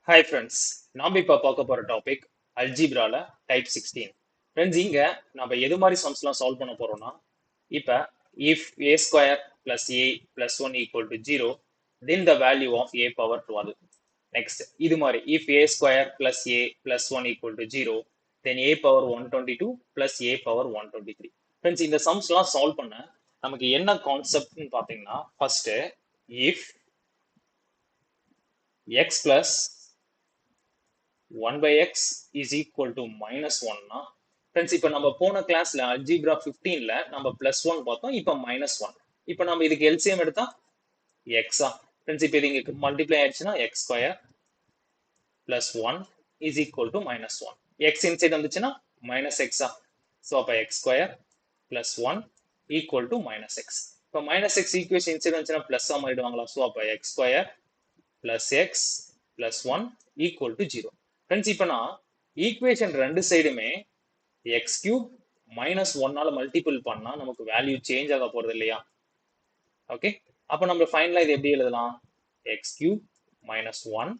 Hi friends, நாம இப்ப பார்க்க போற டாபிக் அல்ஜிப்ரால டைப் 16. ஃப்ரெண்ட்ஸ் இங்க நம்ம எது மாதிரி சம்ஸ்லாம் சால்வ் பண்ண போறோம்னா இப்ப if a square plus a plus 1 equal to 0 then the value of a power 12. Next இது மாதிரி if a square plus a plus 1 equal to 0 then a power 122 plus a power 123. Friends இந்த சம்ஸ்லாம் solve பண்ண நமக்கு என்ன கான்செப்ட்னு பாத்தீங்கன்னா first if x plus 1 by x is equal to minus 1 னா friends இப்போ நம்ம போன கிளாஸ்ல அல்ஜிப்ரா 15ல நம்ம பிளஸ் 1 பார்த்தோம் இப்போ மைனஸ் 1 இப்போ நம்ம இதுக்கு எல்சிஎம் எடுத்தா எக்ஸா ஃப்ரெண்ட்ஸ் இப்போ இது இங்க மல்டிப்ளை ஆயிடுச்சுன்னா X square plus 1 is equal to minus 1 X inside வந்துச்சுன்னா மைனஸ் எக்ஸா ஸோ அப்போ X square plus 1 equal to minus X இப்போ மைனஸ் எக்ஸ் ஈக்குவேஷன் இன்சைட் வந்துச்சுன்னா பிளஸ்ஸா மாறிடுவாங்களா ஸோ அப்போ X square plus x plus 1 equal to 0. Friends இப்போ நான் equation ரெண்டு சைடுமே X cube minus ஒன்னால மல்டிபிள் பண்ணா நமக்கு வேல்யூ சேஞ்ச் ஆக போறது இல்லையா? ஓகே, அப்போ நம்ம ஃபைனலா இது எப்படி எழுதலாம்? X cube minus one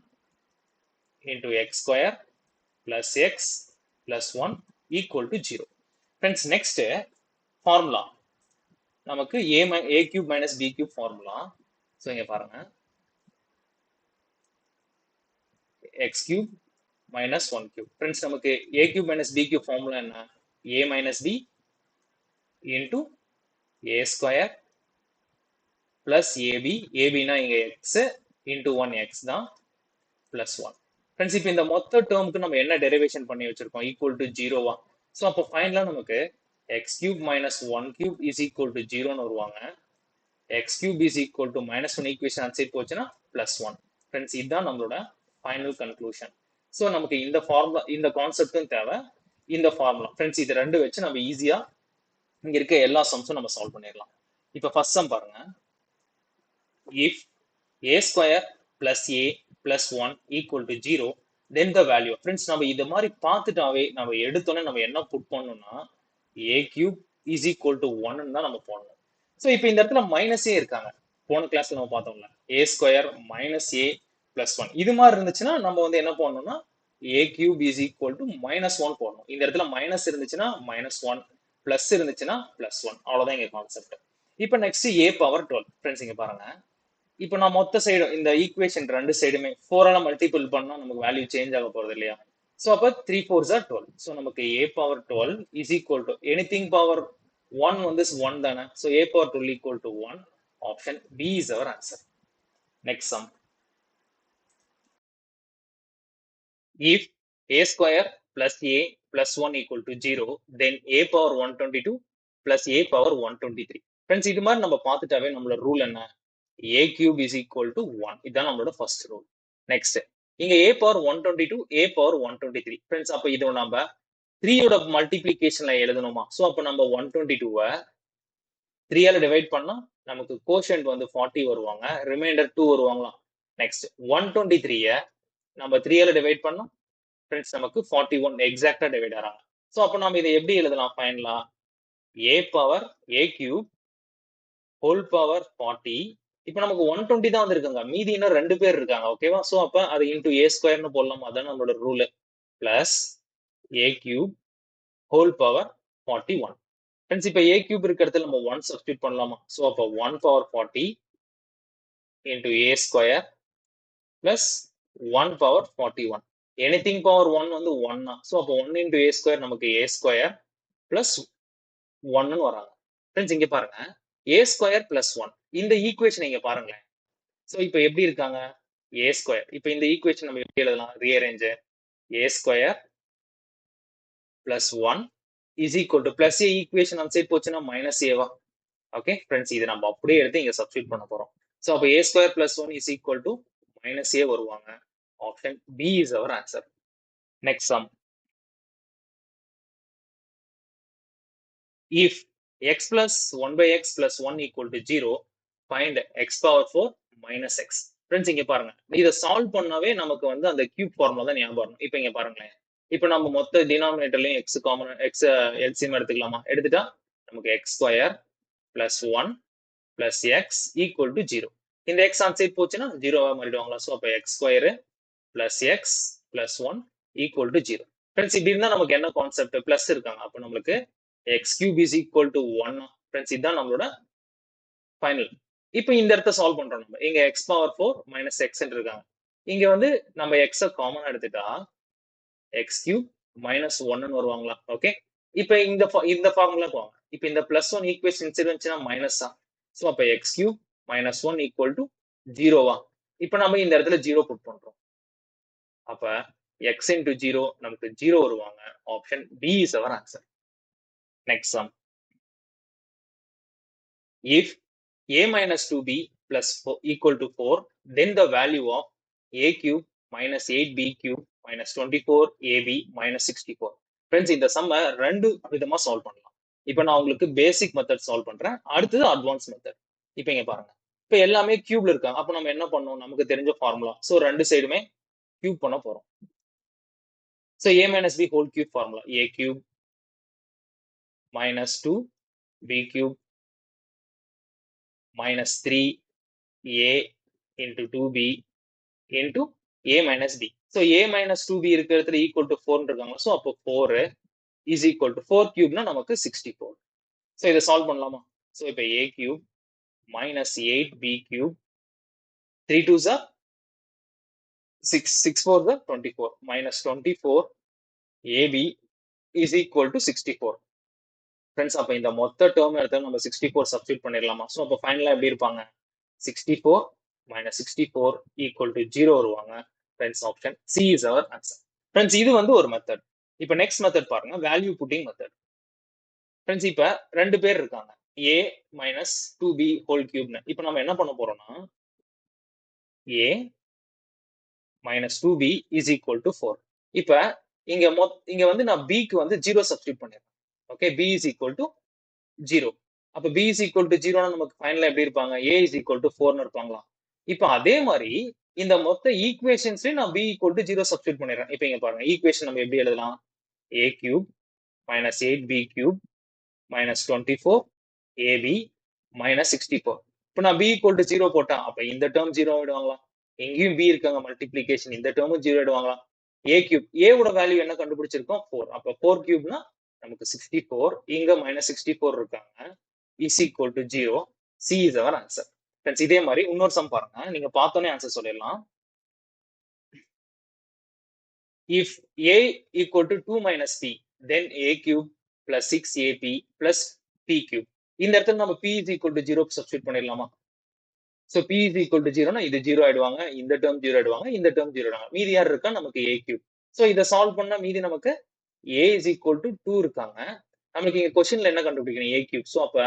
into x square plus x plus one equal to 0. Friends next formula நமக்கு a cube minus b cube formula. So இங்க பாருங்க x cube minus one cube. Friends நமக்கு a cube minus b cube formula என்ன? A minus b into a square plus ab. ஏபினா இங்க x into one x தான் plus one. Friends இப்போ இந்த மொத்த டேர்முக்கு நம்ம என்ன டெரிவேஷன் பண்ணி வச்சிருக்கோம்? ஈக்குவல் டு ஜீரோவா. ஸோ அப்போ ஃபைனலா நமக்கு x cube minus one cube is equal to ஜீரோன்னு வருவாங்க. X cube is equal to minus one equation அன்சைட் போச்சுன்னா பிளஸ் ஒன். ஃப்ரெண்ட்ஸ் இதுதான் நம்மளோட ஃபைனல் கன்க்ளூஷன். ஸோ நமக்கு இந்த ஃபார்முலா இந்த கான்செப்டும் தேவை, இந்த ஃபார்முலா. ஃப்ரெண்ட்ஸ் இது ரெண்டு வச்சு நம்ம ஈஸியா இங்க இருக்க எல்லா சம்ஸும் நம்ம சால்வ் பண்ணிடலாம். இப்போ ஃபர்ஸ்ட் சம் பாருங்க. if a square plus a plus 1 equal to 0 then the value. Friends நம்ம இது மாதிரி பார்த்துட்டாவே நம்ம எடுத்தோன்னே நம்ம என்ன புட் பண்ணணும்னா a cube is equal to 1 தான் நம்ம போடணும். ஸோ இப்போ இந்த இடத்துல மைனஸே இருக்காங்க. போன கிளாஸ்ல நம்ம பார்த்தோம்ல a square minus a plus 1 இது மாதிரி இருந்துச்சுன்னா நம்ம வந்து என்ன பண்ணணும்னா a cube is equal to minus 1 போடணும். இந்த இடத்துல மைனஸ் இருந்துச்சுன்னா மைனஸ் 1, பிளஸ் இருந்துச்சுன்னா பிளஸ் 1. அவ்வளவுதான் இங்க கான்செப்ட். இப்போ நெக்ஸ்ட் a பவர் 12. ஃப்ரெண்ட்ஸ் இங்க பாருங்க, இப்போ நான் மொத்த சைடும் இந்த ஈக்குவேஷன் ரெண்டு சைடுமே 4ஆல மல்டிபிள் பண்ணா நமக்கு வேல்யூ சேஞ்ச் ஆக போறது இல்லையா? ஸோ அப்போ 3 4s are 12. ஸோ நமக்கு a power 12 is equal to anything power 1 வந்து 1 தானே. So a power 12 equal to 1. Option B is our answer. Next sum. if a square plus a plus 1 equal to 0 then a power 122 plus a power 123. Friends இது மாதிரி நம்ம பார்த்துட்டாவே நம்மளோட rule என்ன? a cube is equal to 1. இதான் நம்மளோட first rule. Next இங்க a power 122 a power 123. Friends அப்ப இது நம்ம 3யோட மல்டிப்ளிகேஷன்ல எழுதணுமா? ஸோ அப்ப நம்ம 122வை 3ஆல டிவைட் பண்ணா நமக்கு கோஷன்ட் வந்து 40 வருவாங்க, ரிமைண்டர் 2 வருவாங்களாம். நெக்ஸ்ட் 123ய நம்ம 3ஆல டிவைட் பண்ணா ஃப்ரெண்ட்ஸ் நமக்கு 41 எக்ஸாக்டா டிவைட் ஆறாங்க. ஸோ அப்போ நம்ம இதை எப்படி எழுதலாம் ஃபைனலா? a power a cube whole power 40. இப்போ நமக்கு 120 தான் வந்திருக்காங்க, மீதி இன்னும் 2 பேர் இருக்காங்க. ஓகேவா? ஸோ அப்ப அது இன்டூ ஏ ஸ்கொயர்னு போடலாம். அதான் நம்மளோட rule. Plus a cube whole power 41. Friends இப்போ ஏ கியூப் இருக்கிறதுல நம்ம 1 சப்ஸ்டியூட் பண்ணலாமா? ஸோ அப்போ 1 power 40 into a square plus 1 power 41. Anything power 1 வந்து 1 தான். ஸோ அப்போ 1 இன்டூ ஏ ஸ்கொயர் நமக்கு ஏ ஸ்கொயர் பிளஸ் 1ன்னு வராங்க. ஃப்ரெண்ட்ஸ் இங்க பாருங்க ஏ ஸ்கொயர் பிளஸ் 1 இந்த ஈக்குவேஷன் இங்க பாருங்களேன். ஸோ இப்போ எப்படி இருக்காங்க? ஏ ஸ்கொயர். இப்போ இந்த ஈக்குவேஷன் நம்ம எப்படி எழுதலாம்? Rearrange A square plus 1 is equal to plus A equation அந்த சைட் போச்சுன்னா மைனஸ் ஏவா? ஓகே ஃப்ரெண்ட்ஸ் இது நம்ம அப்படியே எடுத்து இங்க சப்ஸ்டியூட் பண்ண போறோம். ஸோ அப்போ a square plus 1 is equal to minus a வருவாங்க. Option B is our answer. Next sum. if x plus 1 by x plus 1 equal to 0 find x power 4 minus x. Friends இங்க பாருங்க, இதை solve பண்ணாவே நமக்கு வந்து அந்த cube formula தான் ஞாபகம் வரணும். இப்போ இங்க பாருங்களேன், இப்போ நம்ம மொத்த டினாமினேட்டர்லயும் எக்ஸ் காமன் எக்ஸ் எல்சிஎம் எடுத்துக்கலாமா? எடுத்துட்டா நமக்கு X square plus 1 plus X equal to 0. இந்த எக்ஸ் ஆன் சைட் போச்சுன்னா 0வா மாறிடுவாங்களா? ஸோ அப்போ X square plus x plus 1 equal to 0. Friends இப்படி இருந்தா நமக்கு என்ன கான்செப்ட் பிளஸ் இருக்காங்க அப்ப நம்மளுக்கு x cube is equal to 1. Friends இதுதான் நம்மளோட ஃபைனல். இப்போ இந்த இடத்த சால்வ் பண்றோம் நம்ம. இங்க x power 4 minus x இருக்காங்க. இங்க வந்து நம்ம x காமன் எடுத்துட்டா x cube minus 1 வருவாங்களா? ஓகே. இப்போ இந்த ஃபார்முலாக்கு வாங்க. இப்போ இந்த plus 1 ஈக்குவேஷன் இருந்துச்சுன்னா மைனஸ் தான். ஸோ அப்போ x cube minus 1 equal to 0வா? இப்போ நம்ம இந்த இடத்துல 0 புட் பண்றோம். அப்ப x into 0 நமக்கு 0 வருவாங்க. Option B is our answer. Next sum. If a minus 2b plus 4 equal to 4, then the value of a cube minus 8b cube minus 24ab minus 64. Friends இந்த சம்ம ரெண்டு விதமா சால்வ் பண்ணலாம். இப்போ நான் உங்களுக்கு பேசிக் மெத்தட் சால்வ் பண்றேன். அடுத்தது அட்வான்ஸ் மெத்தட். இப்போ இங்க பாருங்க. இப்போ எல்லாமே கியூப்ல இருக்காங்க. அப்போ நம்ம என்ன பண்ணோம்? நமக்கு தெரிஞ்ச ஃபார்முலா. ஸோ ரெண்டு சைடுமே கியூப் பண்ண போறோம். So a minus b whole cube formula. a cube minus 2b cube minus 3a into 2b into a minus b. So a minus 2b இருக்கிறதுல equal to 4 இருக்காங்க. So அப்போ 4 is equal to 4 cubeனா நமக்கு 64. So இதை solve பண்ணலாமா? So இப்போ a cube minus 8b cube 3 2s are 6 6 4s are 24 minus 24 ab is equal to 64. Friends அப்போ இந்த மொத்த டேர்ம் எடுத்து நம்ம 64 சப்ஸ்டிட் பண்ணிடலாமா? ஸோ அப்போ ஃபைனலா எப்படி இருப்பாங்க? 64 minus 64 equal to 0 வருவாங்க. Friends option C is our answer. Friends இது வந்து ஒரு மெத்தட். இப்போ நெக்ஸ்ட் மெத்தட் பாருங்க, வேல்யூ புட்டிங் மெத்தட். ஃப்ரெண்ட்ஸ் இப்போ ரெண்டு பேர் இருக்காங்க, a minus 2b whole cubeன்னு. இப்போ நம்ம என்ன பண்ண போறோம்னா a minus 2b is equal to 4. இப்போ இங்க வந்து நான் b க்கு வந்து 0 சப்ஸ்டிட் பண்ணிடுறேன். Okay, b is equal to 0. அப்ப b is equal to 0னா நமக்கு ஃபைனலா எப்படி இருப்பாங்க? a is equal to 4ன்னு இருப்பாங்களா? இப்போ அதே மாதிரி இந்த மொத்த ஈக்குவேஷன்ஸ்லயும் நான் b equal to 0 சப்ஸ்டிட் பண்ணிடுறேன். இப்போ இங்க பாருங்க, ஈக்குவேஷன் நம்ம எப்படி எழுதலாம்? a cube minus 8b cube minus 24 ab minus 64. இப்போ நான் b equal to 0 போட்டா அப்ப இந்த டேர்ம் 0 ஆயிடுவாங்களா? எங்கேயும் b இருக்காங்க மல்டிப்ளிகேஷன், இந்த டேர்மும் 0 ஆயிடுவாங்களா? a cube, a ஓட வேல்யூ என்ன கண்டுபிடிச்சிருக்கோம்? 4. அப்ப 4 கியூப்னா நமக்கு 64, இங்க minus 64 இருக்காங்க, is equal to 0. C is our answer. Friends இதே மாதிரி இன்னொரு சம் பாருங்க, நீங்க பார்த்தோன்னே ஆன்சர் சொல்லிடலாம். If a equal to 2 minus p, then a cube plus 6ap plus p cube. இந்த இடத்துல நம்ம p is equal to 0 substitute பண்ணிடலாமா? So p is equal to 0னா இது 0 ஆயிடுவாங்க, இந்த டேர்ம் 0 ஆயிடுவாங்க, இந்த டேர்ம் 0 ஆயிடுவாங்க. மீதி யார் இருக்கா? நமக்கு a cube. So இதை சால்வ் பண்ணா மீதி நமக்கு a is equal to 2 இருக்காங்க. நமக்கு இங்க கொஸ்டின்ல என்ன கண்டுபிடிக்கணும்? a cube. So அப்ப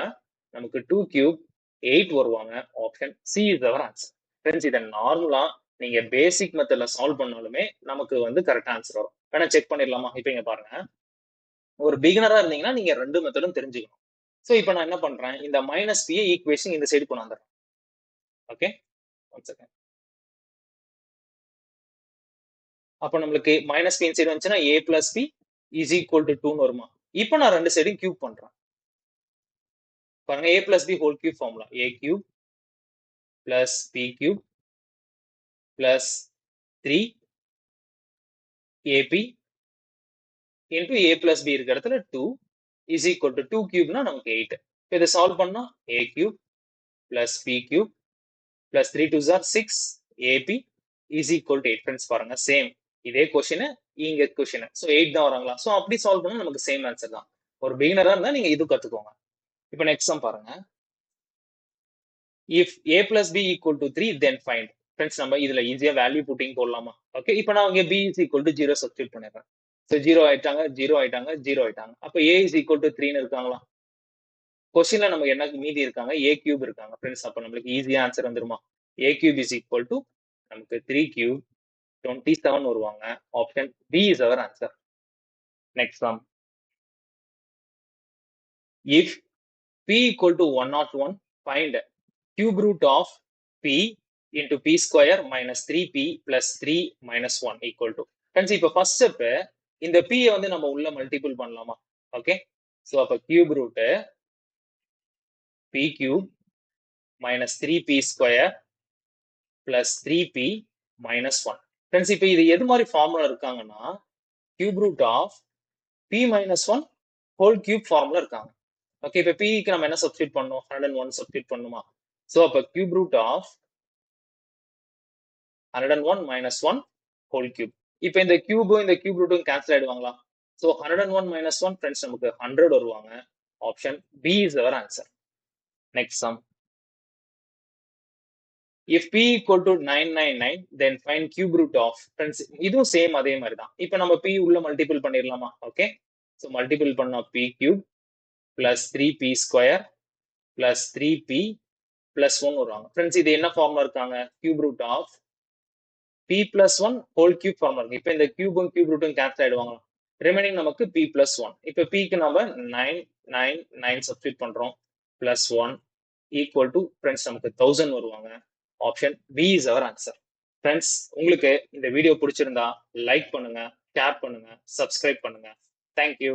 நமக்கு 2 cube 8 வருவாங்க. Option C is our answer. Friends இதை நார்மலா நீங்க பேசிக் மெத்தட்ல சால்வ் பண்ணாலுமே நமக்கு வந்து கரெக்ட் ஆன்சர் வரும். வேணா செக் பண்ணிடலாமா? இப்போ இங்க பாருங்க, ஒரு பிகினரா இருந்தீங்கன்னா நீங்க ரெண்டு மெத்தடும் தெரிஞ்சுக்கணும். ஸோ இப்போ நான் என்ன பண்றேன்? இந்த மைனஸ் p ஈக்குவேஷன் இந்த சைடு கொண்டு வந்துடுறேன். Okay, one second. அப்ப நம்மளுக்கு மைனஸ் p சைடு வந்துச்சுன்னா a plus p is equal to 2ன்னு வருமா? இப்போ நான் ரெண்டு சைடும் கியூப் பண்றேன். பாருங்க, a plus b whole cube formula, a cube plus b cube plus 3ab into a plus b இருக்கிற இடத்துல 2 is equal to 2 cubeனா நமக்கு 8. இப்போ இதை சால்வ் பண்ணா a cube plus b cube plus 3 2s are 6 ab is equal to 8. Friends பாருங்க, same இதே question இங்க question. So 8 தான் வராங்களா? ஸோ அப்படி சால்வ் பண்ணா நமக்கு சேம் ஆன்சர் தான். ஒரு பிகினரா இருந்தா நீங்க இது கத்துக்கோங்க. இப்போ நெக்ஸ்ட் சம் பாருங்க. If a plus b equal to 3, then find. Friends நம்ம இதுல ஈஸியா வேல்யூ புட்டிங் போடலாமா? ஓகே, இப்போ நான் இங்க b is equal to 0 substitute பண்ணிடுறேன். ஸோ 0 ஆயிட்டாங்க, 0 ஆயிட்டாங்க, 0 ஆயிட்டாங்க. அப்போ a is equal to 3ன்னு இருக்காங்களா? கொஸ்டின்ல நமக்கு என்ன மீதி இருக்காங்க? a cube இருக்காங்க. ஃப்ரெண்ட்ஸ் அப்ப நம்மளுக்கு ஈஸியா ஆன்சர் வந்துருமா? a cube is equal to நமக்கு 3 cube 27 வருவாங்க. Option B is our answer. Next sum. If p equal to 101, find cube root of p into p square minus 3p plus 3 minus 1 equal to. Friends இப்போ first step, இந்த p வந்து நம்ம உள்ள multiple பண்ணலாமா? Okay, so அப்போ cube root p cube minus 3p square plus 3p minus 1. Friends இப்போ இது எது மாதிரி ஃபார்முலா இருக்காங்கன்னா cube root of p minus 1 whole cube formula இருக்காங்க. ஓகே, இப்போ பிக்கு நம்ம என்ன சப்ஸ்டியூட் பண்ணோம்? 101 சப்ஸ்டியூட் பண்ணுமா? ஸோ அப்போ cube root of 101 minus 1 whole cube. இப்போ இந்த கியூப் ரூட்டும் கேன்சல் ஆயிடுவாங்களா? ஸோ 101 minus 1 ஃப்ரெண்ட்ஸ் நமக்கு 100 வருவாங்க. Option B is our answer. Next sum. If p equal to 999, then find cube root of. Friends, இதுவும் சேம் அதே மாதிரி தான். இப்போ நம்ம p உள்ள மல்டிபிள் பண்ணிடலாமா? ஓகே, ஸோ மல்டிபிள் பண்ணா p cube plus 3p square plus 3p plus 1 வருவாங்க. ஃப்ரெண்ட்ஸ் இது என்ன ஃபார்ம்ல இருக்காங்க? Cube root of p plus 1 whole cube ஃபார்ம்ல இருக்கு. இப்போ இந்த கியூபும் கியூப் ரூட்டும் கேன்சல் ஆயிடுவாங்க. ரிமைனிங் நமக்கு p பிளஸ் 1. இப்போ pக்கு நம்ம 999 சப்ஸ்டியூட் பண்றோம் பிளஸ் 1 ஈக்குவல் டு ஃப்ரெண்ட்ஸ் நமக்கு 1000 வருவாங்க. Option B is our answer. Friends, உங்களுக்கு இந்த வீடியோ பிடிச்சிருந்தா லைக் பண்ணுங்க, ஷேர் பண்ணுங்க, சப்ஸ்கிரைப் பண்ணுங்க. தேங்க்யூ.